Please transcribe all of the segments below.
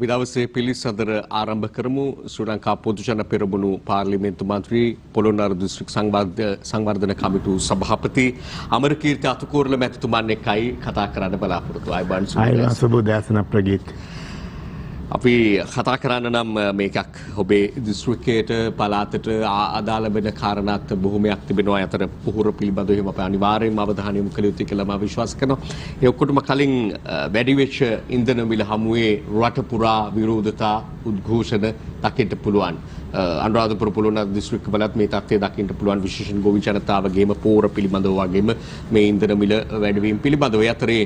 අපි දවසේ පිළිසඳර ආරම්භ කරමු. ශ්‍රී ලංකා පොදුජන පෙරමුණු පාර්ලිමේන්තු මන්ත්‍රී පොළොන්නරු දිස්ත්‍රික් සංවර්ධන කමිටු සභාපති අමරකීර්ති අතුකෝරළ මැතිතුමන් එක්කයි කතා කරන්න බලාපොරොත්තු වෙන්නේ. සුබෝදෑසන ප්‍රගීත්. අපි කතා කරන්න නම් මේකක් ඔබේ දිස්ත්‍රික්කයට පළාතට අදාළ වෙන කාරණාත් බොහොමයක් තිබෙනවා. අතර පුහුර පිළිබඳව එහෙම අපි අනිවාර්යයෙන්ම අවධානය යොමු කළ යුතුයි කියලා මම විශ්වාස කරනවා. ඒ ඔක්කොටම කලින් වැඩි වෙච්ච ඉන්ධන මිල හමුවේ රට පුරා විරෝධතා උද්ඝෝෂණ දකින්න පුළුවන්. අනුරාධපුර පොළොන්නරු දිස්ත්‍රික්ක වලත් මේ තත්ත්වය දකින්න පුළුවන්. විශේෂයෙන් ගොවි ජනතාවගේම පෝර පිළිබඳව වගේම මේ ඉන්ධන මිල වැඩිවීම පිළිබඳව. අතරේ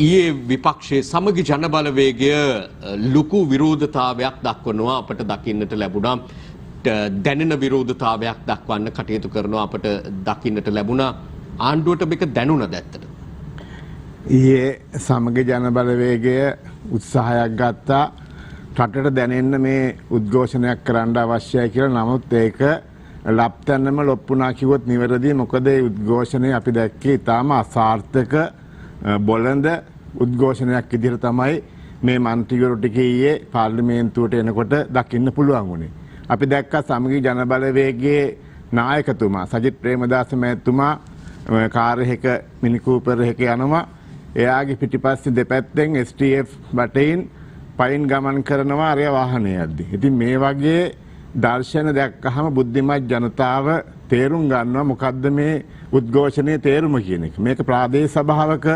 ඊයේ විපක්ෂයේ සමගි ජන බලවේගය ලොකු විරෝධතාවයක් දක්වනවා අපට දකින්නට ලැබුණා. දැනෙන විරෝධතාවයක් දක්වන්න කටයුතු කරනවා අපට දකින්නට ලැබුණා. ආණ්ඩුවට මේක දැනුණද ඇත්තට? ඊයේ සමගි ජන බලවේගය උත්සාහයක් ගත්තා රටට දැනෙන්න මේ උද්ඝෝෂණයක් කරන්න අවශ්‍යයි කියලා. නමුත් ඒක ලප්තන්නම ලොප්පුණා කිව්වොත් නිවැරදි. මොකද ඒ උද්ඝෝෂණය අපි දැක්කේ ඉතාම අසාර්ථක බොළඳ උද්ඝෝෂණයක් විදිහට තමයි මේ මන්ත්‍රීවරු ටික ඊයේ පාර්ලිමේන්තුවට එනකොට දකින්න පුළුවන් වුණේ. අපි දැක්කා සමගි ජන බලවේගයේ නායකතුමා සජිත් ප්‍රේමදාස මහත්මයා කාර් එකක මිනි කූපර් එකක යනවා. එයාගේ පිටිපස්සේ දෙපැත්තෙන් STF බටයින් පයින් ගමන් කරනවා අර වාහනේ යද්දි. ඉතින් මේ වගේ දර්ශන දැක්කහම බුද්ධිමත් ජනතාව තේරුම් ගන්නවා මොකද්ද මේ උද්ඝෝෂණයේ තේරුම කියන එක. මේක ප්‍රාදේශ සභාවක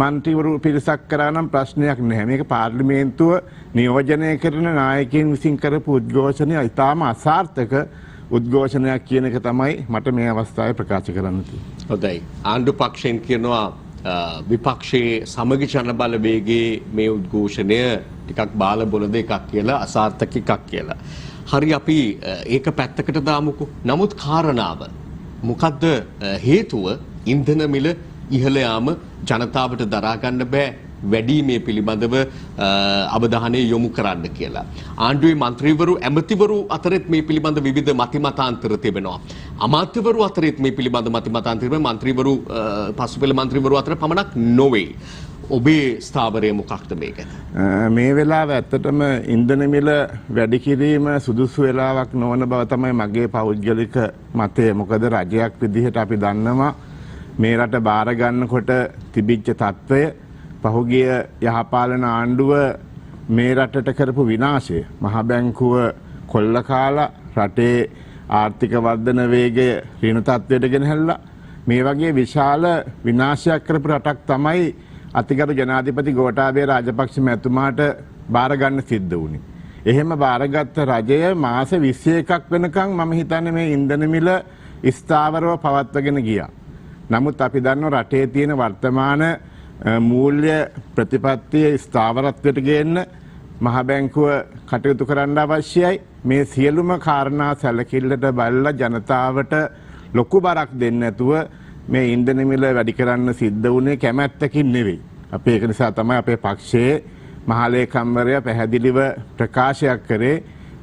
මන්ත්‍රීවරු පිරිසක් කරා නම් ප්‍රශ්නයක් නැහැ. මේක පාර්ලිමේන්තුව නියෝජනය කරන නායකයින් විසින් කරපු උද්ඝෝෂණය ඉතාම අසාර්ථක උද්ඝෝෂණයක් කියන එක තමයි මට මේ අවස්ථාවේ ප්‍රකාශ කරන්න තියෙන්නේ. හොඳයි. ආණ්ඩු පක්ෂයෙන් කියනවා විපක්ෂයේ සමගි ජන බලවේගයේ මේ උද්ඝෝෂණය ටිකක් බාල බොළඳ එකක් කියලා, අසාර්ථක එකක් කියලා. හරි, අපි ඒක පැත්තකට දාමුකෝ. නමුත් කාරණාව මොකද්ද හේතුව ඉන්ධන මිල ඉහළ යාම ජනතාවට දරා ගන්න බෑ වැඩිීමේ පිළිබඳව අවධානය යොමු කරන්න කියලා. ආණ්ඩුවේ මන්ත්‍රීවරු ඇමතිවරු අතරෙත් මේ පිළිබඳ විවිධ මතිමතාන්තර තිබෙනවා. අමාත්‍යවරු අතරෙත් මේ පිළිබඳ මතිමතාන්තර තිබෙනවා. මන්ත්‍රීවරු පසුපෙළ මන්ත්‍රීවරු අතර පමණක් නොවේ. ඔබේ ස්ථාවරය මොකක්ද මේක? මේ වෙලාව ඇත්තටම ඉන්ධන මිල වැඩි කිරීම සුදුසු වෙලාවක් නොවන බව තමයි මගේ පෞද්ගලික මතය. මොකද රජයක් විදිහට අපි දන්නවා මේ රට බාර ගන්නකොට තිබිච්ච තත්ත්වය, පහුගිය යහපාලන ආණ්ඩුව මේ රටට කරපු විනාශය, මහ බැංකුව කොල්ල කාලා රටේ ආර්ථික වර්ධන වේගය ඍණ තත්ත්වයට ගෙනහැල්ලා මේ වගේ විශාල විනාශයක් කරපු රටක් තමයි අතිගරු ජනාධිපති ගෝඨාභය රාජපක්ෂ මැතිතුමාට බාර ගන්න සිද්ධ වුණේ. එහෙම බාරගත්ත රජය මාස 21ක් වෙනකන් මම හිතන්නේ මේ ඉන්ධන මිල ස්ථාවරව පවත්වාගෙන ගියා. නමුත් අපි දන්නවා රටේ තියෙන වර්තමාන මූල්‍ය ප්‍රතිපත්තිය ස්ථාවරත්වයට ගේන්න මහ බැංකුව කටයුතු කරන්න අවශ්‍යයි. මේ සියලුම කාරණා සැලකිල්ලට බලලා ජනතාවට ලොකු බරක් දෙන්නේ නැතුව මේ ඉන්ධන මිල වැඩි කරන්න සිද්ධ වුණේ කැමැත්තකින් නෙවෙයි. අපි ඒක නිසා තමයි අපේ පක්ෂයේ මහලේකම්වරයා පැහැදිලිව ප්‍රකාශයක් කරේ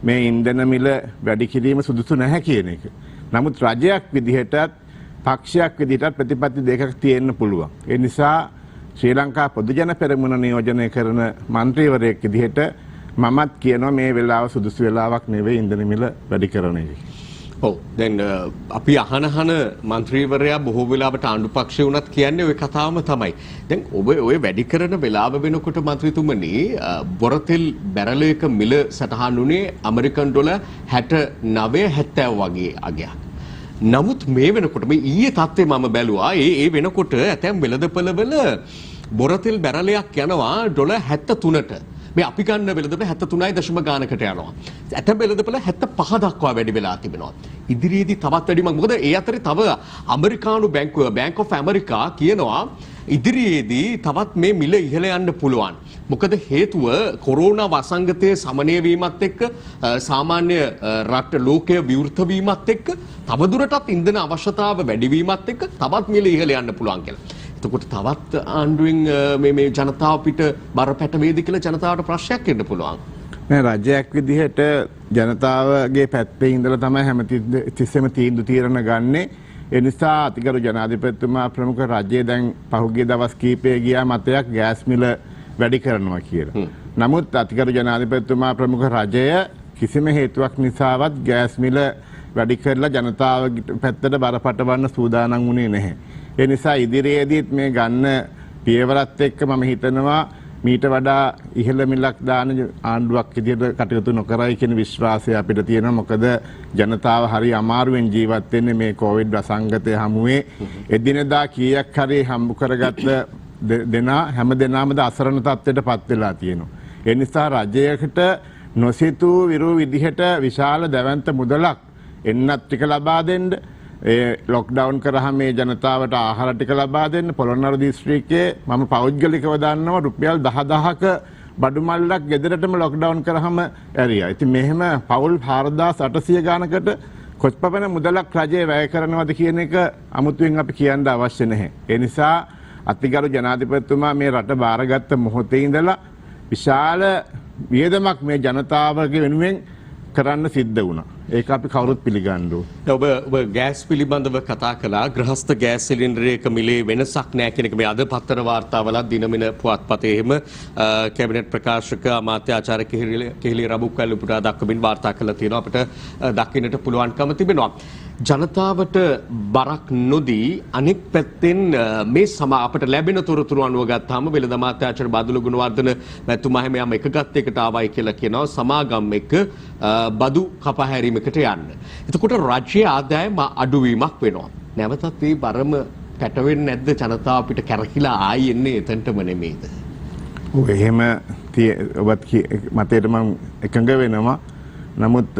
මේ ඉන්ධන මිල වැඩි කිරීම සුදුසු නැහැ කියන එක. නමුත් රජයක් විදිහටත් පක්ෂයක් විදිහටත් ප්‍රතිපත්ති දෙකක් තියෙන්න පුළුවන්. ඒ නිසා ශ්‍රී ලංකා පොදුජන පෙරමුණ නියෝජනය කරන මන්ත්‍රීවරයෙක් විදිහට මමත් කියනවා මේ වෙලාව සුදුසු වෙලාවක් නෙවෙයි ඉන්ධන මිල වැඩි කරන එක. ඔව්, දැන් අපි අහන මන්ත්‍රීවරයා බොහෝ වෙලාවට ආණ්ඩු පක්ෂය වුණත් කියන්නේ ওই කතාවම තමයි. දැන් ඔය වැඩි කරන වෙලාව වෙනකොට මන්ත්‍රීතුමනි බොරතෙල් බැරලයක මිල සටහන් උනේ ඇමරිකන් ඩොලර් 69 70 වගේ අගයක්. නමුත් මේ වෙනකොට මේ ඊයේ තත්ත්වය මම බැලුවා. ඒ වෙනකොට ඇතැම් වෙළඳපළවල බොරතෙල් බැරලයක් යනවා ඩොලර් 73ට. මේ අපි ගන්න වෙළඳපළ 73යි දශම ගානකට යනවා. ඇතැම් වෙළඳපළ 75 දක්වා වැඩි වෙලා තිබෙනවා. ඉදිරියේදී තවත් වැඩි මොකද ඒ අතරේ තව ඇමරිකානු බැංකුව බැංක් ඔෆ් ඇමරිකා කියනවා ඉදිරියේදී තවත් මේ මිල ඉහළ යන්න පුළුවන්. මොකද හේතුව කොරෝනා වසංගතයේ සමනය වීමත් එක්ක සාමාන්‍ය රට ලෝකයේ විවෘත වීමත් එක්ක තවදුරටත් ඉන්ධන අවශ්‍යතාව වැඩි වීමත් එක්ක තවත් මිල ඉහළ යන්න පුළුවන් කියලා. එතකොට තවත් ආණ්ඩුවෙන් මේ ජනතාව පිට බරපැට වේද කියලා ජනතාවට ප්‍රශ්නයක් එන්න පුළුවන්. නෑ, රජයක් විදිහට ජනතාවගේ පැත්තේ ඉඳලා තමයි හැමතිස්සෙම තීන්දුව తీරන ගන්නේ. ඒ නිසා අතිගරු ජනාධිපතිතුමා ප්‍රමුඛ රජයේ දැන් පහුගිය දවස් කීපය ගියා මතයක් ගෑස් මිල වැඩි කරනවා කියලා. නමුත් අතිගරු ජනාධිපතිතුමා ප්‍රමුඛ රජය කිසිම හේතුවක් නිසාවත් ගෑස් මිල වැඩි කරලා ජනතාව පැත්තට බරපතලවන්න සූදානම් වුණේ නැහැ. ඒ නිසා ඉදිරියේදීත් මේ ගන්න පියවරත් එක්ක මම හිතනවා මීට වඩා ඉහළ මිලක් දාන ආණ්ඩුවක් විදිහට කටයුතු නොකරයි කියන විශ්වාසය අපිට තියෙනවා. මොකද ජනතාව හරි අමාරුවෙන් ජීවත් වෙන්නේ මේ කොවිඩ් වසංගතය හමුවේ. එදිනෙදා කීයක් හරි හම්බ කරගත්ත දෙනා හැම දෙනාමද අසරණ තත්ත්වයට පත් වෙලා තියෙනවා. ඒ නිසා රජයකට නොසිතූ විරු විදිහට විශාල දැවැන්ත මුදලක් එන්නත් ටික ලබා දෙන්න, ඒ ලොක්ඩවුන් කරාම මේ ජනතාවට ආහාර ටික ලබා දෙන්න. පොළොන්නරු දිස්ත්‍රික්කයේ මම පෞද්ගලිකව දන්නවා රුපියල් 10000ක බඩු මල්ලක් ගෙදරටම ලොක්ඩවුන් කරාම ඇරියා. ඉතින් මෙහෙම පවුල් 4800 ගානකට කොච්පපන මුදලක් රජය වැය කරනවද කියන එක අමුතුවෙන් අපි කියන්න අවශ්‍ය නැහැ. ඒ නිසා අතිගරු ජනාධිපතිතුමා මේ රට බාරගත්ත මොහොතේ ඉඳලා විශාල වියදමක් මේ ජනතාවගේ වෙනුවෙන් කරන්න සිද්ධ වුණා. ඒක අපි කවුරුත් පිළිගන්න ඕනේ. ඔබ ගෑස් පිළිබඳව කතා කළා. ගෘහස්ත ගෑස් සිලින්ඩරයක මිලේ වෙනසක් නැහැ කියන එක මේ අද පත්තර වාර්තාවල දිනමින පුවත්පතේ එහෙම කැබිනට් ප්‍රකාශක අමාත්‍ය ආචාර්ය කෙහෙලි රබුක්වැල්ල පුරා දක්වමින් වාර්තා කළා තියෙනවා. අපිට දකින්නට පුළුවන්කම තිබෙනවා. ජනතාවට බරක් නොදී අනෙක් පැත්තෙන් මේ අපට ලැබෙන තොරතුරු අනුව ගත්තාම වෙළඳ අමාත්‍යාචාර්ය බදුළු ගුණවර්ධන මැතිතුමා හැම යම් එකගත් එකට ආවයි කියලා කියනවා සමාගම් එක්ක බදු කපහැරීමකට යන්න. එතකොට රාජ්‍ය ආදායම අඩුවීමක් වෙනවා. නැවතත් මේ බරම පැටවෙන්නේ නැද්ද ජනතාව අපිට කැරකිලා ආයි එන්නේ එතනටම නෙමෙයිද? ඔව් එහෙම ඔබත් මතයට මම එකඟ වෙනවා. නමුත්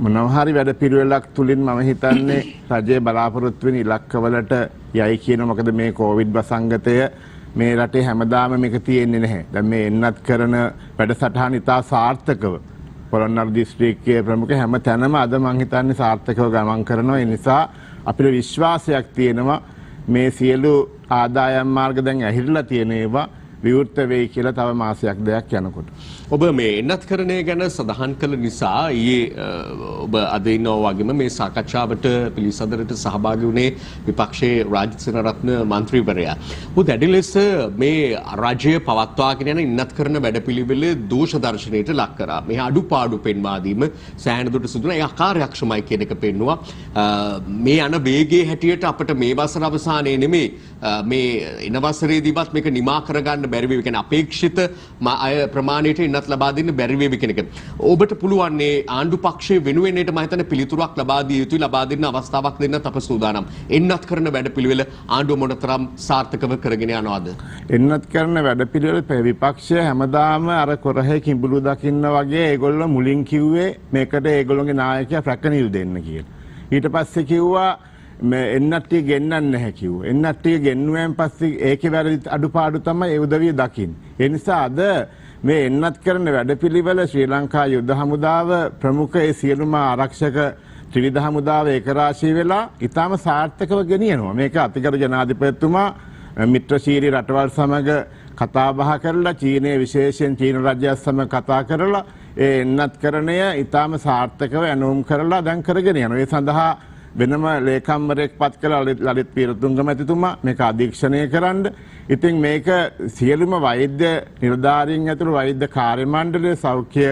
මොනවා හරි වැඩ පිළිවෙලක් තුලින් මම හිතන්නේ රජයේ බලාපොරොත්තු වෙන ඉලක්කවලට යයි කියන. මොකද මේ කොවිඩ් වසංගතය මේ රටේ හැමදාම මේක තියෙන්නේ නැහැ. දැන් මේ එන්නත් කරන වැඩසටහන ඉතා සාර්ථකව පොළොන්නරු දිස්ත්‍රික්කයේ ප්‍රමුඛ හැම තැනම අද මම හිතන්නේ සාර්ථකව ගමන් කරනවා. ඒ නිසා අපිට විශ්වාසයක් තියෙනවා මේ සියලු ආදායම් මාර්ග දැන් ඇහිරලා තියෙන ඒවා විවෘත වෙයි කියලා තව මාසයක් දෙකක් යනකොට. ඔබ මේ එන්නත්කරණය ගැන සඳහන් කළ නිසා ඊයේ ඔබ අද ඉන්නවා වගේම මේ සාකච්ඡාවට පිළිසඳරට සහභාගී වුණේ විපක්ෂයේ රාජිත සේනාරත්න මන්ත්‍රීවරයා. ඔහු දැඩි ලෙස මේ රාජ්‍ය පවත්වාගෙන යන එන්නත්කරණ වැඩපිළිවෙල දෝෂ දර්ශනයට ලක් කරා. මේ අඩුපාඩු පෙන්වා දීම සෑහෙන දුරට සිදු වුණා. ඒ අකාර්යක්ෂමයි කියන එක පෙන්නුවා. මේ යන වේගයේ හැටියට අපිට මේ වසර අවසානයේ නෙමේ මේ එන වසරේදීවත් මේක නිමා කරගන්න බැරි වෙයි. කියන්නේ අපේක්ෂිත අය ප්‍රමාණයට ඉන්නත් ලබා දෙන්න බැරි වෙයි කියන එක. ඔබට පුළුවන් මේ ආණ්ඩු පක්ෂයේ වෙනුවෙන් මම හිතන්නේ පිළිතුරක් ලබා දිය යුතුයි, ලබා දෙන්න අවස්ථාවක් දෙන්න අප සූදානම්. එන්නත් කරන වැඩපිළිවෙල ආණ්ඩුව මොනතරම් සාර්ථකව කරගෙන යනවද? එන්නත් කරන වැඩපිළිවෙල විපක්ෂය හැමදාම අර කොරහේ කිඹුලු දකින්න වගේ ඒගොල්ලෝ මුලින් කිව්වේ මේකට ඒගොල්ලෝගේ නායකයා ප්‍රකණිල් දෙන්න කියලා. ඊට පස්සේ කිව්වා එන්නට්ටිය ගෙන්නන්න නැහැ කිව්වා. එන්නට්ටිය ගෙන්නුවෙන් පස්සේ ඒකේ වැරදි අඩුපාඩු තමයි ඒ උදවිය දකින්නේ. ඒ නිසා අද මේ එන්නත් කරන වැඩපිළිවෙල ශ්‍රී ලංකා යුද හමුදාව ප්‍රමුඛ ඒ සියලුම ආරක්ෂක ත්‍රිවිධ හමුදාව ඒකරාශී වෙලා ඉතාම සාර්ථකව ගෙනියනවා. මේක අතිගරු ජනාධිපතිතුමා මිත්‍රශීලී රටවල් සමග කතා බහ කරලා චීනයේ විශේෂයෙන් චීන රජයත් සමග කතා කරලා ඒ එන්නත් කරණය ඉතාම සාර්ථකව ඇනවුම් කරලා දැන් කරගෙන යනවා. ඒ සඳහා වෙනම ලේකම්වරයෙක් පත් කළ ලලිත් පීරතුංග මැතිතුමා මේක අධීක්ෂණය කරන්න. ඉතින් මේක සියලුම වෛද්‍ය නිලධාරීන් ඇතුළු වෛද්‍ය කාර්ය මණ්ඩලය, සෞඛ්‍ය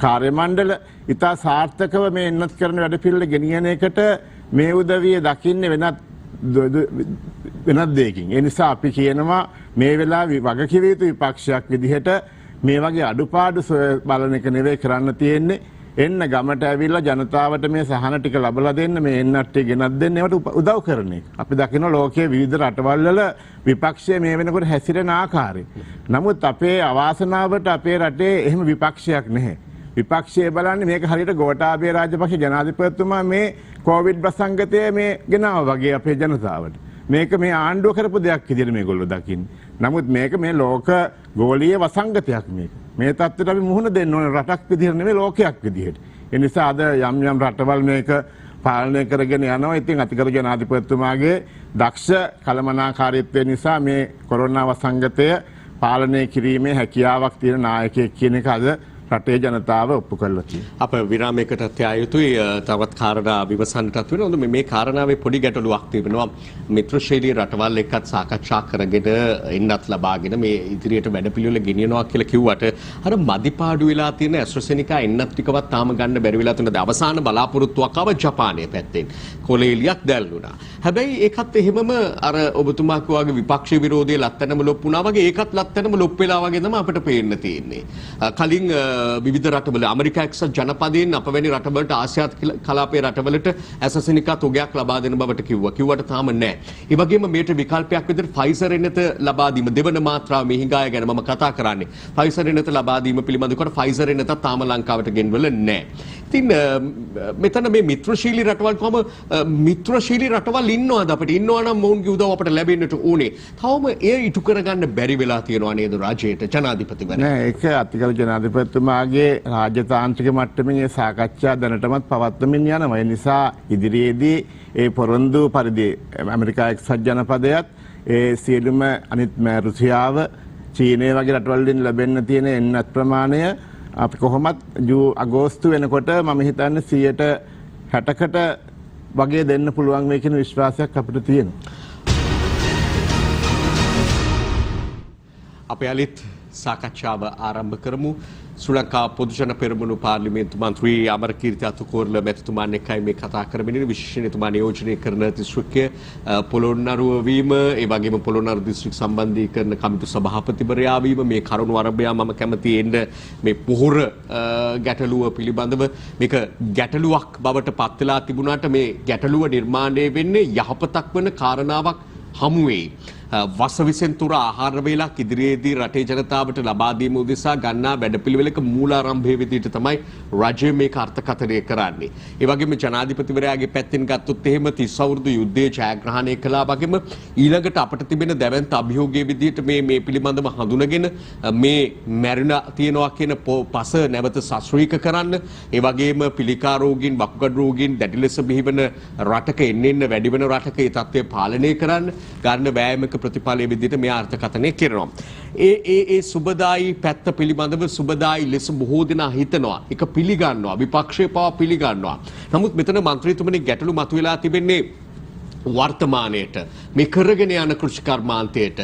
කාර්ය මණ්ඩල ඉතා සාර්ථකව මේ එන්නත් කරන වැඩපිළිවෙල ගෙනියන එකට මේ උදවිය දකින්නේ වෙනත් දෙයකින්. ඒ නිසා අපි කියනවා මේ වෙලාවේ වගකිව යුතු විපක්ෂයක් විදිහට මේ වගේ අඩුපාඩු බලන එක නෙවෙයි කරන්න තියෙන්නේ. එන්න ගමට ඇවිල්ලා ජනතාවට මේ සහන ටික ලබලා දෙන්න, මේ එන්නට්ටිය ගෙනත් දෙන්න, ඒවට උදව් කරන එක. අපි දකිනවා ලෝකයේ විවිධ රටවල් වල විපක්ෂය මේ වෙනකොට හැසිරෙන ආකාරය. නමුත් අපේ අවාසනාවට අපේ රටේ එහෙම විපක්ෂයක් නැහැ. විපක්ෂය බලන්නේ මේක හරියට ගෝඨාභය රාජපක්ෂ ජනාධිපතිතුමා මේ කොවිඩ් ප්‍රසංගතය මේ ගෙනාවා වගේ අපේ ජනතාවට. මේක මේ ආණ්ඩුව කරපු දෙයක් විදිහට මේගොල්ලෝ දකින්නේ. නමුත් මේක මේ ලෝක ගෝලීය වසංගතයක් මේක. මේ තත්ත්වයට අපි මුහුණ දෙන්න ඕන රටක් විදිහට නෙමෙයි ලෝකයක් විදිහට. ඒ නිසා අද යම් රටවල් මේක පාලනය කරගෙන යනවා. ඉතින් අතිගරු ජනාධිපතිතුමාගේ දක්ෂ කළමනාකාරීත්වය නිසා මේ කොරෝනා වසංගතය පාලනය කිරීමේ හැකියාවක් තියෙන නායකයෙක් කියන එක අද රටේ ජනතාව ඔප්පු කරලා තියෙනවා. අප විරාමයකට යා යුතුයි තවත් කාරණා විමසන්නටත් වෙනවා. හොඳ මේ කාරණාවේ පොඩි ගැටලුවක් තිබෙනවා. මිත්‍රශීලී රටවල් එක්කත් සාකච්ඡා කරගෙන එන්නත් ලබාගෙන මේ ඉදිරියට වැඩපිළිවෙල ගෙනියනවා කියලා කිව්වට අර මදිපාඩු වෙලා තියෙන ඇස්ට්‍රසෙනිකා එන්නත් ටිකවත් තාම ගන්න බැරි වෙලා තියෙනවා. අවසාන බලාපොරොත්තුවක් ආව ජපානයේ පැත්තෙන්. කොලේලියක් දැල්ුණා. හැබැයි ඒකත් එහෙමම අර ඔබතුමා කිව්වාගේ විපක්ෂ විරෝධයේ ලැත්තනම ලොප්පුණා වගේ ඒකත් ලැත්තනම ලොප් වෙලා වගේ තමයි අපිට පේන්න තියෙන්නේ. කලින් විවිධ රටවල ඇමරිකා එක්සත් ජනපදයෙන් අපවැනි රටවලට ආසියාත් කලාපයේ රටවලට ඇසසෙනිකා තොගයක් ලබා දෙන බවට කිව්වා. කිව්වට තාම නැහැ. ඒ වගේම මේට විකල්පයක් විදිහට ෆයිසර් එන්නත ලබා දීම දෙවන මාත්‍රාව මේ හිඟාය ගැන මම කතා කරන්නේ. ෆයිසර් එන්නත ලබා දීම පිළිබඳව කොට ෆයිසර් එන්නත තාම ලංකාවට ගෙන්වල නැහැ. ඉතින් මෙතන මේ මිත්‍රශීලී රටවල් කොහොම මිත්‍රශීලී රටවල් ඉන්නවද අපිට ඉන්නවා නම් මොවුන්ගේ උදව් අපිට ලැබෙන්නට ඕනේ. තවම ඒ ඉටු කරගන්න බැරි වෙලා තියෙනවා නේද රජයට ජනාධිපතිවරයා? නෑ ඒක අතිගල ජනාධිපතිතුමාගේ රාජ්‍යතාන්ත්‍රික මට්ටමින් ඒ සාකච්ඡා දැනටමත් පවත්වමින් යනවා. ඒ නිසා ඉදිරියේදී ඒ පොරොන්දු පරිදි ඇමරිකා එක්සත් ජනපදයත් ඒ සියලුම අනිත් රුසියාව චීනය වගේ රටවල් වලින් ලැබෙන්න තියෙන එන්නත් ප්‍රමාණය අපි කොහොමත් අගෝස්තු වෙනකොට මම හිතන්නේ 60%කට වගේ දෙන්න පුළුවන් මේ කියන විශ්වාසයක් අපිට තියෙනවා. අපි අලිත් සාකච්ඡාව ආරම්භ කරමු. ශ්‍රී ලංකා පොදුජන පෙරමුණු පාර්ලිමේන්තු මන්ත්‍රී අමරකීර්ති අතුකෝරළ මැතිතුමාන් එක්කයි මේ කතා කරමින් ඉන්නේ. විශේෂයෙන් එතුමා නියෝජනය කරන දිස්ත්‍රික්කය පොළොන්නරුව වීම, ඒ වගේම පොළොන්නරු දිස්ත්‍රික් සම්බන්ධීකරණ කමිටු සභාපතිවරයා වීම, මේ කරුණු අරබයා මම කැමති එන්න මේ පොහොර ගැටලුව පිළිබඳව මේක ගැටලුවක් බවට පත් වෙලා තිබුණාට මේ ගැටලුව නිර්මාණය වෙන්නේ යහපතක් වන කාරණාවක් හමුවේ. වසවිසෙන් තුර ආහාර වේලක් ඉදිරියේදී රටේ ජනතාවට ලබා දීම උදෙසා ගන්නා වැඩපිළිවෙලක මූලාරම්භයේ විදිහට තමයි රජය මේක අර්ථකථනය කරන්නේ. ඒ වගේම ජනාධිපතිවරයාගේ පැත්තෙන් ගත්තොත් එහෙම 30 අවුරුදු යුද්ධයේ ජයග්‍රහණය කළා වගේම ඊළඟට අපට තිබෙන දැවැන්ත අභියෝගයේ විදිහට මේ පිළිබඳව හඳුනගෙන මේ මැරිලා තියෙනවා කියන පස නැවත සශ්‍රීක කරන්න, ඒ වගේම පිළිකා රෝගීන්, වකුගඩු රෝගීන් දැඩි ලෙස බිහිවන රටක එන්න වැඩි වෙන රටක ඒ තත්ත්වය පාලනය කරන්න ගන්න වෑයමක ප්‍රතිඵලයේ විදිහට මේ අර්ථකථනය කරනවා. ඒ සුබදායි පැත්ත පිළිබඳව සුබදායි ලෙස බොහෝ දෙනා හිතනවා. ඒක පිළිගන්නවා. විපක්ෂය පවා පිළිගන්නවා. නමුත් මෙතන මන්ත්‍රීතුමනි ගැටලු මතුවලා තිබෙන්නේ වර්තමානයට, මේ කරගෙන යන කෘෂිකර්මාන්තයට,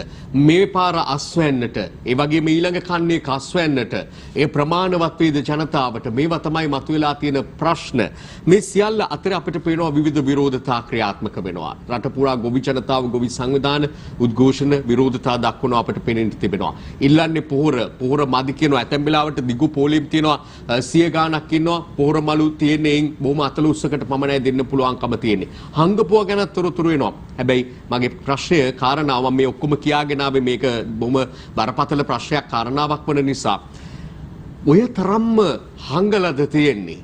මේ පාර අස්වැන්නට, ඒ වගේම ඊළඟ කන්නේ කස්වැන්නට, ඒ ප්‍රමාණවත් වේද ජනතාවට, මේවා තමයි මතුවලා තියෙන ප්‍රශ්න. මේ සියල්ල අතර අපිට පේනවා විවිධ විරෝධතා ක්‍රියාත්මක වෙනවා. රට පුරා ගොවි ජනතාව, ගොවි සංවිධාන උද්ඝෝෂණ විරෝධතා දක්වනවා අපිට පේනෙන්න තිබෙනවා. ඉල්ලන්නේ පොහොර මදි කියනවා. ඇතැම් වෙලාවට දිගු පොලිම් තියෙනවා 100 ගාණක් ඉන්නවා. පොහොර මලු තියෙන්නේ බොහොම අතල උස්සකට පමණයි දෙන්න පුළුවන්කම තියෙන්නේ. හංගපුව ගැන තොරතුරු වෙනවා. හැබැයි මගේ ප්‍රශ්නය කාරණාව මේ ඔක්කොම කියාගෙන ආවේ මේක බොහොම බරපතල ප්‍රශ්නයක් කාරණාවක් වන නිසා ඔය තරම්ම හංගලද තියෙන්නේ.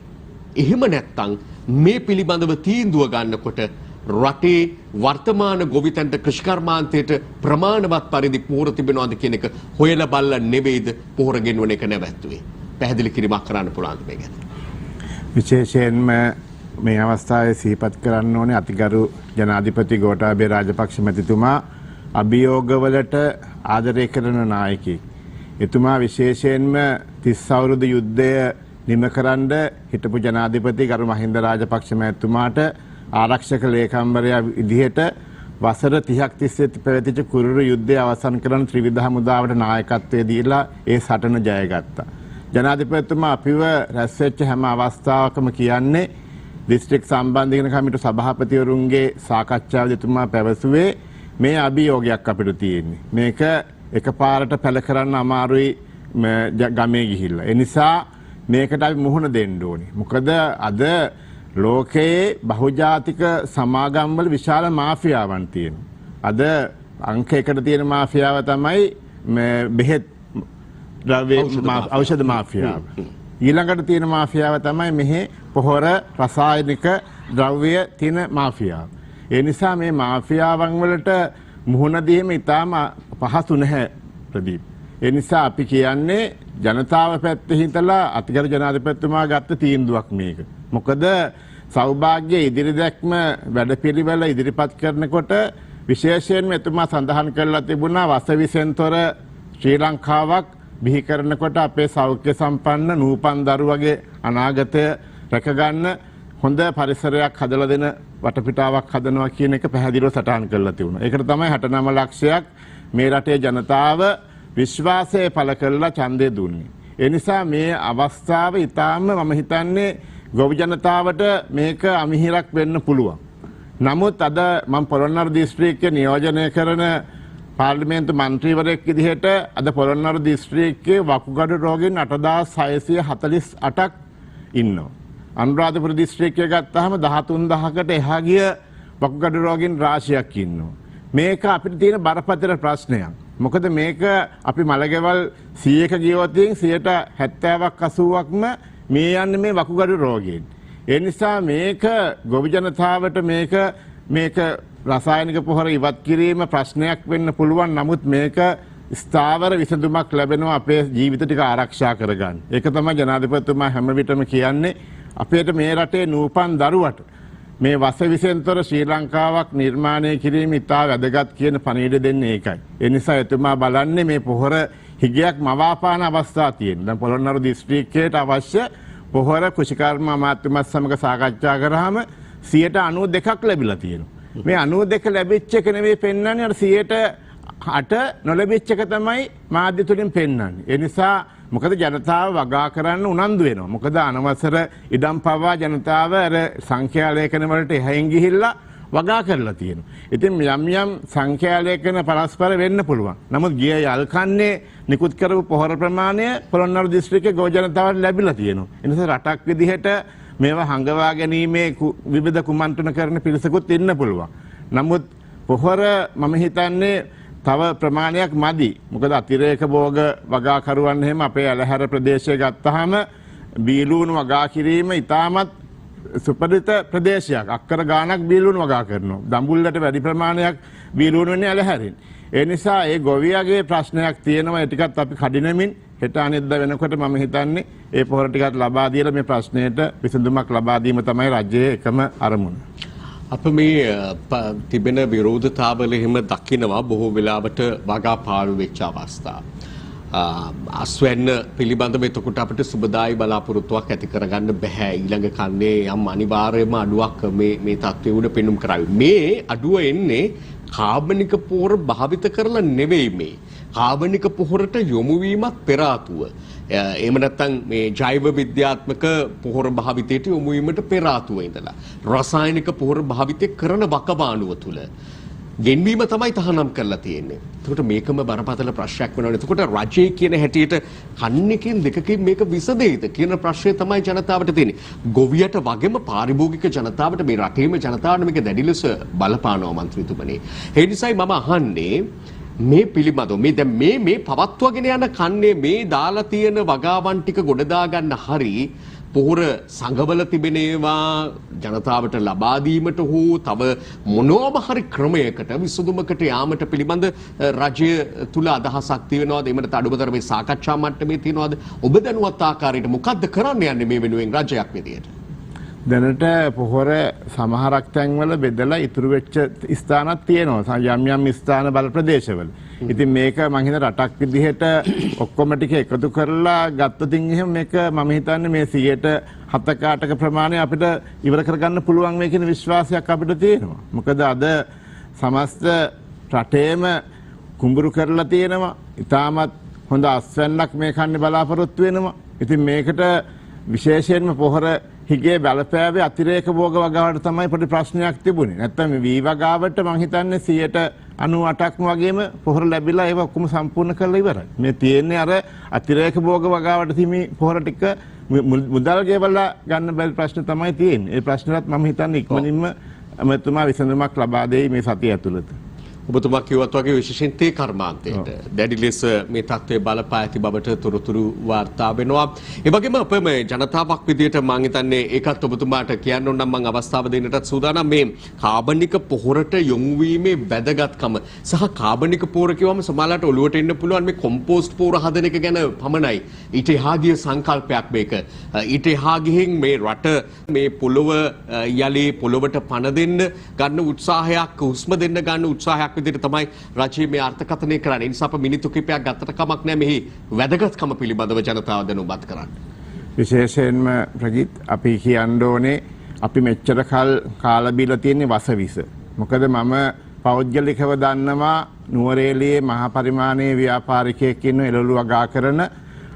එහෙම නැත්තම් මේ පිළිබඳව තීන්දුව ගන්නකොට රටේ වර්තමාන ගොවිතැන්ට කෘෂිකර්මාන්තයට ප්‍රමාණවත් පරිදි පොහොර තිබෙනවද කියන එක හොයලා බලලා නෙවෙයිද පොහොර ගෙන්වන එක නැවැත්තුවේ. පැහැදිලි කිරීමක් කරන්න පුළුවන්ද මේ ගැන? විශේෂයෙන්ම මේ අවස්ථාවේ සිහිපත් කරන්න ඕනේ අතිගරු ජනාධිපති ගෝඨාභය රාජපක්ෂ මැතිතුමා අභියෝගවලට ආදරය කරන නායකයෙක්. එතුමා විශේෂයෙන්ම 30 අවුරුදු යුද්ධය නිමකරන්න හිටපු ජනාධිපති ගරු මහින්ද රාජපක්ෂ මැතිතුමාට ආරක්ෂක ලේකම්වරයා විදිහට වසර 30ක් තිස්සේ පැවතිච්ච කුරුරු යුද්ධය අවසන් කරන ත්‍රිවිධ හමුදාවට නායකත්වයේ දීලා ඒ සටන ජයගත්තා. ජනාධිපතිතුමා අපිව රැස්වෙච්ච හැම අවස්ථාවකම කියන්නේ දිස්ත්‍රික් සම්බන්ධීකරණ කමිටු සභාපතිවරුන්ගේ සාකච්ඡාවේදී එතුමා පැවසුවේ මේ අභියෝගයක් අපිට තියෙන්නේ. මේක එකපාරට පැල කරන්න අමාරුයි ගමේ ගිහිල්ලා. ඒ නිසා මේකට අපි මුහුණ දෙන්න ඕනේ. මොකද අද ලෝකයේ බහුජාතික සමාගම් වල විශාල මාෆියාවන් තියෙනවා. අද අංක 1ට තියෙන මාෆියාව තමයි බෙහෙත් ද්‍රව්‍ය ඖෂධ මාෆියාව. ඊළඟට තියෙන මාෆියාව තමයි මෙහි පොහොර රසායනික ද්‍රව්‍ය තියෙන මාෆියාව. ඒ නිසා මේ මාෆියාවන් වලට මුහුණ දීම ඉතාම පහසු නැහැ ප්‍රදීප්. ඒ නිසා අපි කියන්නේ ජනතාව පැත්තේ හිතලා අතිගරු ජනාධිපතිතුමා ගත්ත තීන්දුවක් මේක. මොකද සෞභාග්‍ය ඉදිරි දැක්ම වැඩපිළිවෙල ඉදිරිපත් කරනකොට විශේෂයෙන්ම එතුමා සඳහන් කරලා තිබුණා වසවිසෙන් තොර ශ්‍රී ලංකාවක් බිහි කරනකොට අපේ සෞඛ්‍ය සම්පන්න නූපන් දරුවගේ අනාගතය රැකගන්න හොඳ පරිසරයක් හදලා දෙන වටපිටාවක් හදනවා කියන එක පැහැදිලිව සටහන් කරලා තිබුණා. ඒකට තමයි 69 ලක්ෂයක් මේ රටේ ජනතාව විශ්වාසය පළ කරලා ඡන්දය දුන්නේ. ඒ නිසා මේ අවස්ථාව ඊටාම මම හිතන්නේ ගොවි ජනතාවට මේක අමිහිරක් වෙන්න පුළුවන්. නමුත් අද මම පොළොන්නරු දිස්ත්‍රික්කයේ නියෝජනය කරන පාර්ලිමේන්තු මන්ත්‍රීවරයෙක් විදිහට අද පොළොන්නරු දිස්ත්‍රික්කයේ වකුගඩු රෝගීන් 8648ක් ඉන්නවා. අනුරාධපුර දිස්ත්‍රික්කය ගත්තාම 13000කට එහා ගිය වකුගඩු රෝගීන් රාශියක් ඉන්නවා. මේක අපිට තියෙන බරපතල ප්‍රශ්නයක්. මොකද මේක අපි මළගෙවල් 100ක ගියොත් 70ක් 80ක්ම මේ යන්නේ මේ වකුගඩු රෝගීන්. ඒ නිසා මේක ගොවි ජනතාවට මේක රසායනික පොහොර ඉවත් කිරීම ප්‍රශ්නයක් වෙන්න පුළුවන්. නමුත් මේක ස්ථාවර විසඳුමක් ලැබෙනවා අපේ ජීවිත ටික ආරක්ෂා කරගන්න. ඒක තමයි ජනාධිපතිතුමා හැම විටම කියන්නේ. අපේට මේ රටේ නූපන් දරුවට මේ වසවිසෙන්තර ශ්‍රී ලංකාවක් නිර්මාණය කිරීම ඉතා වැදගත් කියන පණිවිඩ දෙන්නේ ඒකයි. ඒ නිසා එතුමා බලන්නේ මේ පොහොර හිගයක් මවාපාන අවස්ථා තියෙන. දැන් පොළොන්නරු දිස්ත්‍රික්කයට අවශ්‍ය පොහොර කෘෂිකර්ම අමාත්‍යමත් සමග සාකච්ඡා කරාම 92ක් ලැබිලා තියෙනවා. මේ 92 ලැබිච්ච එක නෙවෙයි පෙන්වන්නේ අර 8 නොලැබිච්ච එක තමයි මාධ්‍ය තුලින් පෙන්වන්නේ. ඒ නිසා මොකද ජනතාව වගා කරන්න උනන්දු වෙනවා. මොකද අනවසර ඉඩම් පවා ජනතාව අර සංඛ්‍යා ලේඛන වලට එහයින් ගිහිල්ලා වගා කරලා තියෙනවා. ඉතින් යම් සංඛ්‍යා ලේඛන පරස්පර වෙන්න පුළුවන්. නමුත් ගිය යල්කන්නේ නිකුත් කරපු පොහොර ප්‍රමාණය පොළොන්නරු දිස්ත්‍රික්කයේ ගෝ ජනතාවට ලැබිලා තියෙනවා. ඒ නිසා රටක් විදිහට මේවා හංගවා ගැනීමේ විවිධ කුමන්ත්‍රණ කරන පිරිසකුත් ඉන්න පුළුවන්. නමුත් පොහොර මම හිතන්නේ තව ප්‍රමාණයක් මදි. මොකද අතිරේක භෝග වගාකරුවන් එහෙම අපේ ඇලහැර ප්‍රදේශය ගත්තාම බීලූණු වගා කිරීම ඉතාමත් සුපරිත ප්‍රදේශයක්. අක්කර ගාණක් බීලූණු වගා කරනවා. දඹුල්ලට වැඩි ප්‍රමාණයක් බීලූණු වෙන්නේ ඇලහැරින්. ඒ නිසා ඒ ගොවියාගේ ප්‍රශ්නයක් තියෙනවා. ඒ ටිකත් අපි කඩිනමින් හෙට අනිද්දා වෙනකොට මම හිතන්නේ ඒ පොහොර ටිකත් ලබා දීලා මේ ප්‍රශ්නයට විසඳුමක් ලබා දීම තමයි රජයේ එකම අරමුණ. අප මේ තිබෙන විරෝධතාවල එහෙම දකිනවා බොහෝ වෙලාවට වගා පාළු වෙච්ච අවස්ථා. අස්වැන්න පිළිබඳව එතකොට අපිට සුබදායි බලාපොරොත්තුවක් ඇති කරගන්න බෑ. ඊළඟ කන්නේ යම් අනිවාර්යම අඩුවක් මේ තත්ත්වය උඩ පෙනුම් කරાવી. මේ අඩුව එන්නේ කාබනික පොහොර භාවිත කරලා නෙවෙයි මේ. කාබනික පොහොරට යොමු වීමත් පෙර ආතුව. එහෙම නැත්නම් මේ ජෛව විද්‍යාත්මක පොහොර භාවිතයට යොමු වීමට පෙර ආතුව ඉඳලා රසායනික පොහොර භාවිතය කරන වකවානුව තුල ගෙන්වීම තමයි තහනම් කරලා තියෙන්නේ. එතකොට මේකම බරපතල ප්‍රශ්නයක් වෙනවා. එතකොට රජයේ කියන හැටියට කන්නකින් දෙකකින් මේක විසඳෙයිද කියන ප්‍රශ්නය තමයි ජනතාවට තියෙන්නේ. ගොවියට වගේම පාරිභෝගික ජනතාවට මේ රටේම ජනතාවට මේක දැඩි ලෙස බලපානවා මන්ත්‍රීතුමනි. ඒ නිසායි මම අහන්නේ මේ පිළිබඳව මේ දැන් මේ පවත්වාගෙන යන කන්නේ මේ දාලා තියෙන වගාවන් ටික ගොඩ දා ගන්න හරි පොහොර සංගවල තිබෙන ඒවා ජනතාවට ලබා දීමට හෝ තව මොනවාම හරි ක්‍රමයකට විසඳුමකට යාමට පිළිබඳ රජය තුල අදහසක් තියෙනවද? එහෙමද අඩුමතර මේ සාකච්ඡා මට්ටමේ තියෙනවද? ඔබ දැනුවත් ආකාරයට මොකද්ද කරන්න යන්නේ මේ වෙනුවෙන් රජයක් විදියට? දැනට පොහොර සමහරක් තැන්වල බෙදලා ඉතුරු වෙච්ච ස්ථානක් තියෙනවා. යම් ස්ථාන බල ප්‍රදේශවල. ඉතින් මේක මම හිතන රටක් විදිහට ඔක්කොම ටික එකතු කරලා ගත්තොත් එහෙම මේක මම හිතන්නේ මේ 7%ක ප්‍රමාණය අපිට ඉවර කරගන්න පුළුවන් මේ කියන විශ්වාසයක් අපිට තියෙනවා. මොකද අද සමස්ත රටේම කුඹුරු කරලා තියෙනවා. ඉතාමත් හොඳ අස්වැන්නක් මේ කන්නේ බලාපොරොත්තු වෙනවා. ඉතින් මේකට විශේෂයෙන්ම පොහොර හිගේ බලපෑවේ අතිරේක භෝග වගාවට තමයි පොඩි ප්‍රශ්නයක් තිබුණේ. නැත්තම් මේ වී වගාවට මම හිතන්නේ 98%ක්ම වගේම පොහොර ලැබිලා ඒක ඔක්කොම සම්පූර්ණ කරලා ඉවරයි. මේ තියෙන්නේ අර අතිරේක භෝග වගාවට තිමි පොහොර ටික මුදල් ගෙවලා ගන්න බැරි ප්‍රශ්න තමයි තියෙන්නේ. ඒ ප්‍රශ්නවත් මම හිතන්නේ ඉක්මනින්ම අමතුමා විසඳුමක් ලබා දෙයි මේ සතිය ඇතුළත. ඔබතුමා කිව්වත් වගේ විශේෂයෙන් තේ කර්මාන්තයට දැඩි ලෙස මේ තත්ත්වය බලපා ඇති බවට තොරතුරු වාර්තා වෙනවා. ඒ වගේම අප මේ ජනතාවක් විදියට මම හිතන්නේ ඒකත් ඔබතුමාට කියන්න ඕන නම් මම අවස්ථාව දෙන්නටත් සූදානම්. මේ කාබනික පොහොරට යොමු වීමේ වැදගත්කම සහ කාබනික පොහොර කියවම සමාලලට ඔලුවට එන්න පුළුවන් මේ කොම්පෝස්ට් පොහොර හදන එක ගැන පමණයි. ඊට එහා ගිය සංකල්පයක් මේක. ඊට එහා ගිහින් මේ රට මේ පොළොව යලි පොළොවට පණ දෙන්න ගන්න උත්සාහයක් හුස්ම දෙන්න ගන්න උත්සාහයක් දෙයක් විදිහට තමයි රජයේ මේ අර්ථකථනය කරන්නේ. ඒ නිසා අප මිනිත්තු කිහිපයක් ගත්තට කමක් නැහැ මෙහි වැදගත්කම පිළිබඳව ජනතාව දැනුවත් කරන්න. විශේෂයෙන්ම ප්‍රජිත් අපි කියන්න ඕනේ අපි මෙච්චර කල් කාලා බීලා තියෙන්නේ වසවිස. මොකද මම පෞද්ගලිකව දන්නවා නුවරඑළියේ මහා පරිමාණයේ ව්‍යාපාරිකයෙක් ඉන්න එළවලු වගා කරන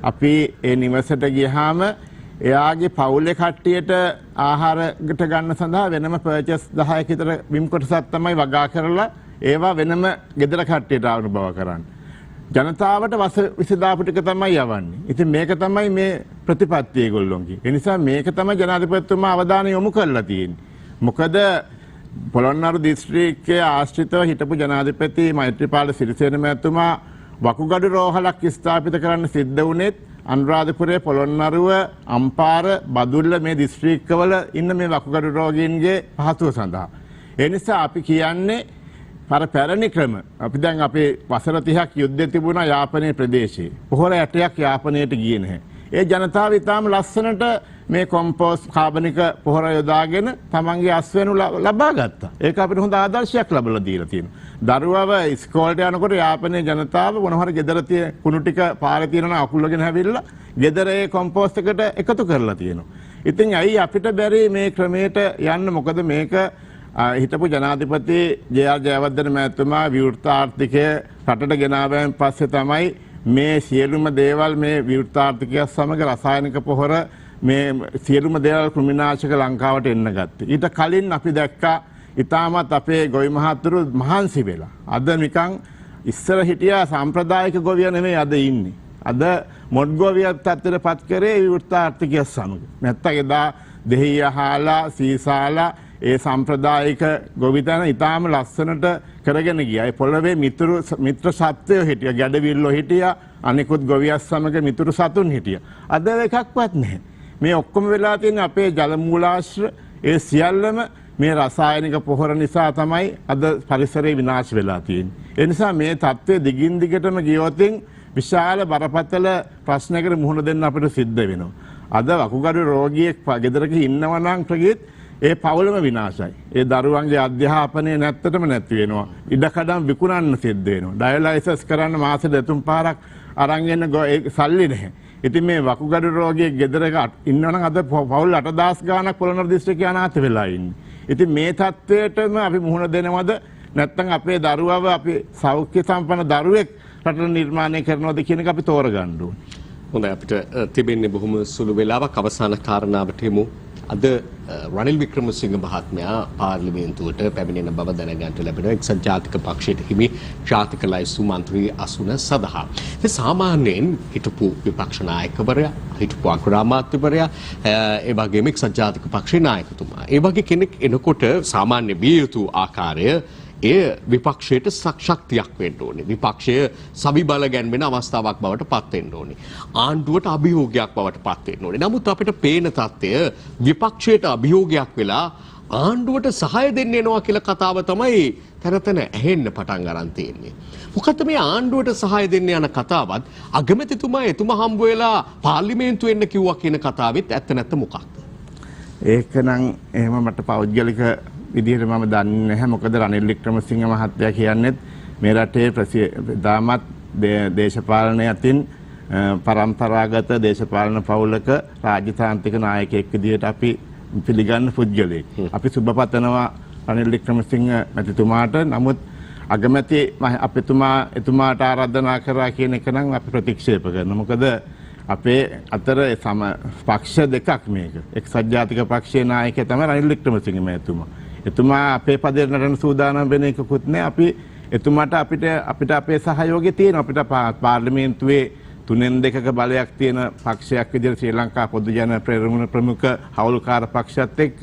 අපි ඒ නිවසට ගියාම එයාගේ පවුලේ කට්ටියට ආහාරකට ගන්න සඳහා වෙනම පර්චස් 10ක විතර බිම් කොටසක් තමයි වගා කරලා ඒවා වෙනම ගෙදර කට්ටියට අනුභව කරන්නේ. ජනතාවට වස විසදාපු ටික තමයි යවන්නේ. ඉතින් මේක තමයි මේ ප්‍රතිපත්තිය ඒගොල්ලෝන්ගේ. ඒ නිසා මේක තමයි ජනාධිපතිතුමා අවධානය යොමු කරලා තියෙන්නේ. මොකද පොළොන්නරු දිස්ත්‍රික්කයේ ආශ්‍රිතව හිටපු ජනාධිපති මෛත්‍රීපාල සිරිසේන මහත්මයා වකුගඩු රෝහලක් ස්ථාපිත කරන්න සිද්ධ වුණෙත් අනුරාධපුරයේ පොළොන්නරුව අම්පාර බදුල්ල මේ දිස්ත්‍රික්කවල ඉන්න මේ වකුගඩු රෝගීන්ගේ පහසුව සඳහා. ඒ නිසා අපි කියන්නේ පැරණි ක්‍රම අපි දැන් අපේ වසර 30ක් යුද්ධය තිබුණා යාපනයේ ප්‍රදේශයේ. පොහොර 8ක් යාපනයට ගියේ නැහැ. ඒ ජනතාව ඉතාම ලස්සනට මේ කොම්පෝස්ට් කාබනික පොහොර යොදාගෙන තමන්ගේ අස්වැනු ලබා ගත්තා. ඒක අපිට හොඳ ආදර්ශයක් ලැබලා දීලා තියෙනවා. දරුවව ඉස්කෝලේට යනකොට යාපනයේ ජනතාව මොනවාරි ගෙදර තියෙන කුණු ටික පාරේ තියෙනවා අකුල්ලගෙන හැවිල්ලා ගෙදර ඒ කොම්පෝස්ට් එකට එකතු කරලා තියෙනවා. ඉතින් ඇයි අපිට බැරි මේ ක්‍රමයට යන්න? මොකද මේක හිටපු ජනාධිපති ජේ.ආර්. ජයවර්ධන මහත්මයා විවෘත ආර්ථිකය රටට ගෙනාවයින් පස්සේ තමයි මේ සියලුම දේවල් මේ විවෘත ආර්ථිකය සමග රසායනික පොහොර මේ සියලුම දේවල් කෘමිනාශක ලංකාවට එන්න ගත්තේ. ඊට කලින් අපි දැක්කා ඉතාමත් අපේ ගොවි මහතුරු මහන්සි වෙලා. අද නිකන් ඉස්සර හිටියා සාම්ප්‍රදායික ගොවිය නෙමෙයි අද ඉන්නේ. අද මොඩ් ගොවියක් තත්ත්වයට පත් කරේ විවෘත ආර්ථිකය සමග. නැත්තම් එදා දෙහිය හාලා සීසාලා ඒ සම්ප්‍රදායික ගොවිතැන ඉතාම ලස්සනට කරගෙන ගියා. ඒ පොළවේ මිත්‍ර සත්වයෝ හිටියා, ගැඩවිල්ලෝ හිටියා, අනිකුත් ගොවියස් සමග මිතුරු සතුන් හිටියා. අද එකක්වත් නැහැ. මේ ඔක්කොම වෙලා තියෙන අපේ ජල මූලාශ්‍ර ඒ සියල්ලම මේ රසායනික පොහොර නිසා තමයි අද පරිසරය විනාශ වෙලා තියෙන්නේ. ඒ නිසා මේ තත්ත්වය දිගින් දිගටම ගියොතින් විශාල බරපතල ප්‍රශ්නයකට මුහුණ දෙන්න අපිට සිද්ධ වෙනවා. අද වකුගඩු රෝගියෙක් ගෙදරක ඉන්නවා නම් ප්‍රගීත් ඒ පවුලම විනාශයි. ඒ දරුවන්ගේ අධ්‍යාපනය නැත්තටම නැති වෙනවා. ඉඩකඩම් විකුණන්න සිද්ධ වෙනවා. ඩයලයිසස් කරන්න මාසෙට 3 පාරක් අරන් එන්න සල්ලි නැහැ. ඉතින් මේ වකුගඩු රෝගියෙක් ගෙදරක ඉන්නවනම් අද පවුල් 8000 ගාණක් පොළොන්නරු දිස්ත්‍රික්කේ අනාථ වෙලා ඉන්නේ. ඉතින් මේ තත්ත්වයටම අපි මුහුණ දෙනවද? නැත්නම් අපේ දරුවව අපි සෞඛ්‍ය සම්පන්න දරුවෙක් රටට නිර්මාණය කරනවද කියන එක අපි තෝරගන්න ඕනේ. හොඳයි අපිට තිබෙන්නේ බොහොම සුළු වෙලාවක් අවසාන කාරණාවට එමු. අද රනිල් වික්‍රමසිංහ මහත්මයා පාර්ලිමේන්තුවට පැමිණෙන බව දැනගන්නට ලැබෙනවා. එක්සත් ජාතික පක්ෂයට හිමි ජාතික ලයිස්තු මන්ත්‍රී අසුන සඳහා. ඒ සාමාන්‍යයෙන් හිටපු විපක්ෂ නායකවරයා, හිටපු අග්‍රාමාත්‍යවරයා, ඒ වගේම එක්සත් ජාතික පක්ෂේ නායකතුමා. ඒ වගේ කෙනෙක් එනකොට සාමාන්‍ය විය යුතු ආකාරය එය විපක්ෂයට ශක්තියක් වෙන්න ඕනේ. විපක්ෂය සවිබල ගැන්වෙන අවස්ථාවක් බවට පත් වෙන්න ඕනේ. ආණ්ඩුවට අභියෝගයක් බවට පත් වෙන්න ඕනේ. නමුත් අපිට පේන තත්ත්වය විපක්ෂයට අභියෝගයක් වෙලා ආණ්ඩුවට සහාය දෙන්න එනවා කියලා කතාව තමයි තනතන ඇහෙන්න පටන් ගන්න තියෙන්නේ. මොකද මේ ආණ්ඩුවට සහාය දෙන්න යන කතාවත් අගමැතිතුමා එතුමා හම්බ වෙලා පාර්ලිමේන්තුවෙ එන්න කිව්වා කියන කතාවෙත් ඇත්ත නැත්ත මොකක්ද? ඒකනම් එහෙම මට පෞද්ගලික විදිහට මම දන්නේ නැහැ. මොකද රනිල් වික්‍රමසිංහ මහත්තයා කියන්නේත් මේ රටේ දාමත් දේශපාලනය අතින් පරම්පරාගත දේශපාලන පවුලක රාජ්‍යතාන්ත්‍රික නායකයෙක් විදිහට අපි පිළිගන්න පුද්ගලයෙක්. අපි සුබ පතනවා රනිල් වික්‍රමසිංහ මැතිතුමාට. නමුත් අගමැති එතුමාට ආරාධනා කරා කියන එක නම් අපි ප්‍රතික්ෂේප කරනවා. මොකද අපේ අතර පක්ෂ දෙකක් මේක. එක්සත් ජාතික පක්ෂයේ නායකයා තමයි රනිල් වික්‍රමසිංහ මැතිතුමා. එතුමා අපේ පදේ නටන සූදානම් වෙන එකකුත් නෑ. අපි එතුමාට අපිට අපේ සහයෝගය තියෙනවා. අපිට පාර්ලිමේන්තුවේ 3/2ක බලයක් තියෙන පක්ෂයක් විදිහට ශ්‍රී ලංකා පොදු ජන පෙරමුණ ප්‍රමුඛ හවුල්කාර පක්ෂයත් එක්ක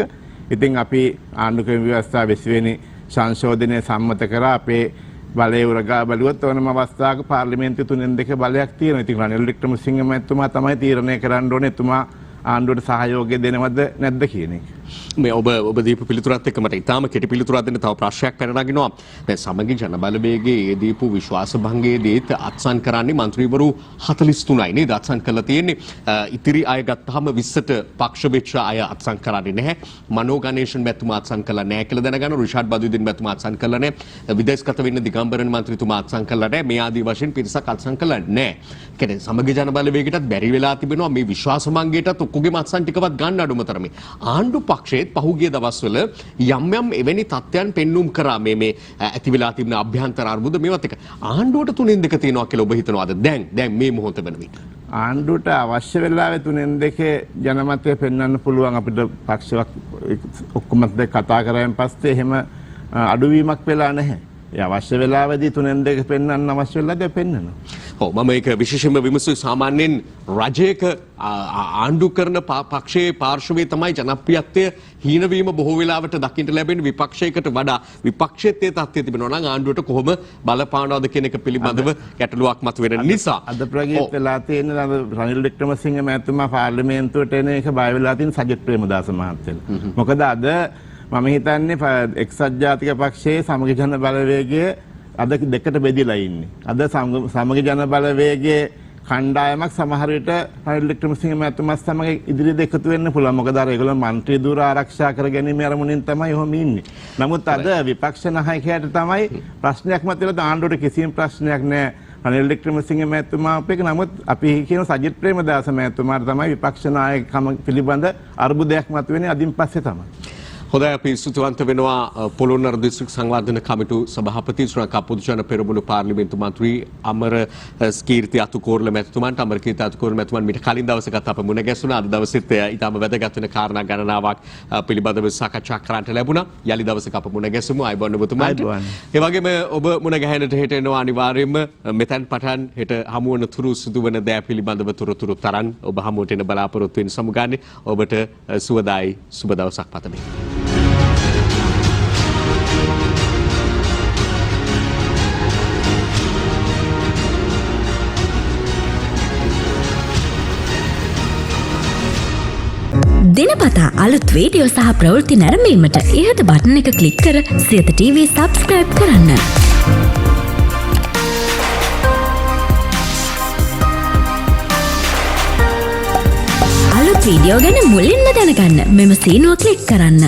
ඉතින් අපි ආණ්ඩුක්‍රම ව්‍යවස්ථා 20 වෙනි සංශෝධනය සම්මත කරා. අපේ බලය උරගා බලුවොත් ඕනම අවස්ථාවක පාර්ලිමේන්තුවේ 3/2 බලයක් තියෙනවා. ඉතින් රනිල් වික්‍රමසිංහ මහත්මයා තමයි තීරණය කරන්න ඕනේ එතුමා ආණ්ඩුවට සහයෝගය දෙනවද නැද්ද කියන එක. මේ ඔබ දීපු පිළිතුරත් එක්ක මට ඉතාම කෙටි පිළිතුරක් දෙන්න තව ප්‍රශ්නයක් පැන නගිනවා. දැන් සමගි ජන බලවේගයේ ඒ දීපු විශ්වාස භංගයේදීත් අත්සන් කරන්නේ മന്ത്രിවරු 43යි නේද අත්සන් කරලා තියෙන්නේ. ඉතිරි අය ගත්තාම 20ට පක්ෂ වෙච්ච අය අත්සන් කරන්නේ නැහැ. මනෝ ගණේෂන් මැතිතුමා අත්සන් කළා නැහැ කියලා දැනගන්න. රිෂාඩ් බදුද්දීන් මැතිතුමා අත්සන් කළා නැහැ. විදේශගත වෙන්න දිගම්බරන් මන්ත්‍රීතුමා අත්සන් කළා නැහැ. මේ ආදී වශයෙන් පිරිසක් අත්සන් කළා නැහැ. කියන්නේ සමගි ජන බලවේගයටත් බැරි වෙලා තිබෙනවා මේ විශ්වාස භංගයටත් ඔක්කොගේම අත්සන් ටිකවත් ගන්න අඩුම තරමේ. ආණ්ඩු පක්ෂයේත් පහුගිය දවස්වල යම් එවැනි තත්ත්වයන් පෙන්눔 කරා මේ ඇති වෙලා තිබෙන අභ්‍යන්තර අර්බුද මේවත් එක ආණ්ඩුවට 3-2 තියෙනවා කියලා ඔබ හිතනවාද දැන් මේ මොහොත වෙන විට ආණ්ඩුවට අවශ්‍ය වෙලාවේ 3-2 ජනමතය පෙන්වන්න පුළුවන් අපිට පක්ෂයක් ඔක්කොම කතා කරායින් පස්සේ එහෙම අඩුවීමක් වෙලා නැහැ. ඒ අවශ්‍ය වෙලාවේදී 3-2 පෙන්වන්න අවශ්‍ය වෙලාවදී පෙන්වනවා. ඔව් මම ඒක විශේෂයෙන්ම විමසුවේ සාමාන්‍යයෙන් රජයක ආණ්ඩු කරන පක්ෂයේ පාර්ශවයේ තමයි ජනප්‍රියත්වය හීනවීම බොහෝ වෙලාවට දකින්න ලැබෙන්නේ විපක්ෂයකට වඩා විපක්ෂයේ තත්ත්වය තිබෙනවා නම් ආණ්ඩුවට කොහොම බලපානවද කියන එක පිළිබඳව ගැටලුවක් මතුවෙන නිසා අද ප්‍රගීත් වෙලා තියෙන රනිල් වික්‍රමසිංහ මහත්මයා පාර්ලිමේන්තුවට එන එක බය වෙලා තියෙන සජිත් ප්‍රේමදාස මහත්තයලා. මොකද අද මම හිතන්නේ එක්සත් ජාතික පක්ෂයේ සමගි ජන බලවේගයේ අද දෙකට බෙදිලා ඉන්නේ. අද සමගි ජන බලවේගයේ කණ්ඩායමක් සමහර විට රනිල් වික්‍රමසිංහ මහත්මයා සමග ඉදිරියට එකතු වෙන්න පුළුවන්. මොකද අර ඒගොල්ලෝ മന്ത്രി ධුර ආරක්ෂා කරගැනීම අරමුණින් තමයි ඔහොම ඉන්නේ. නමුත් අද විපක්ෂ නායකයාට තමයි ප්‍රශ්නයක් මතුවලා ආණ්ඩුවට කිසිම ප්‍රශ්නයක් නැහැ. රනිල් වික්‍රමසිංහ මහත්මයා අපේක නමුත් අපි කියන සජිත් ප්‍රේමදාස මහත්මයාට තමයි විපක්ෂ නායකකම පිළිබඳ අර්බුදයක් මතුවෙන්නේ අදින් පස්සේ තමයි. හොඳයි අපි ස්තුතිවන්ත වෙනවා පොළොන්නරු දිස්ත්‍රික් සංවර්ධන කමිටු සභාපති ශ්‍රී ලංකා පොදු ජන පෙරමුණු පාර්ලිමේන්තු මන්ත්‍රී අමර ස්කීර්ති අතුකෝරළ මැතිතුමන්ට අමරකීර්ති අතුකෝරළ මැතිතුමන් මීට කලින් දවසකත් අප මුණ ගැසුණා. අද දවසෙත් ඊටම වැදගත් වෙන කාරණා ගණනාවක් පිළිබඳව සාකච්ඡා කරන්නට ලැබුණා. යලි දවසක අප මුණ ගැසුමු. අයබෝන් ඔබතුමාට. ඒ වගේම ඔබ මුණ ගැහෙන්නට හෙට එනවා අනිවාර්යයෙන්ම මෙතෙන් පටන් හෙට හමු වන තුරු සිදුවන දෑ පිළිබඳව තොරතුරු තරම් ඔබ හමුවට එන බලාපොරොත්තු වෙන සමුගන්නේ ඔබට සුවදායි සුබ දවසක් පතමි. දිනපතා අලුත් වීඩියෝ සහ ප්‍රවෘත්ති නැරඹීමට ඉහත බටන් එක ක්ලික් කර සියත TV සබ්ස්ක්‍රයිබ් කරන්න. අලුත් වීඩියෝ ගැන මුලින්ම දැනගන්න මෙම සීනුව ක්ලික් කරන්න.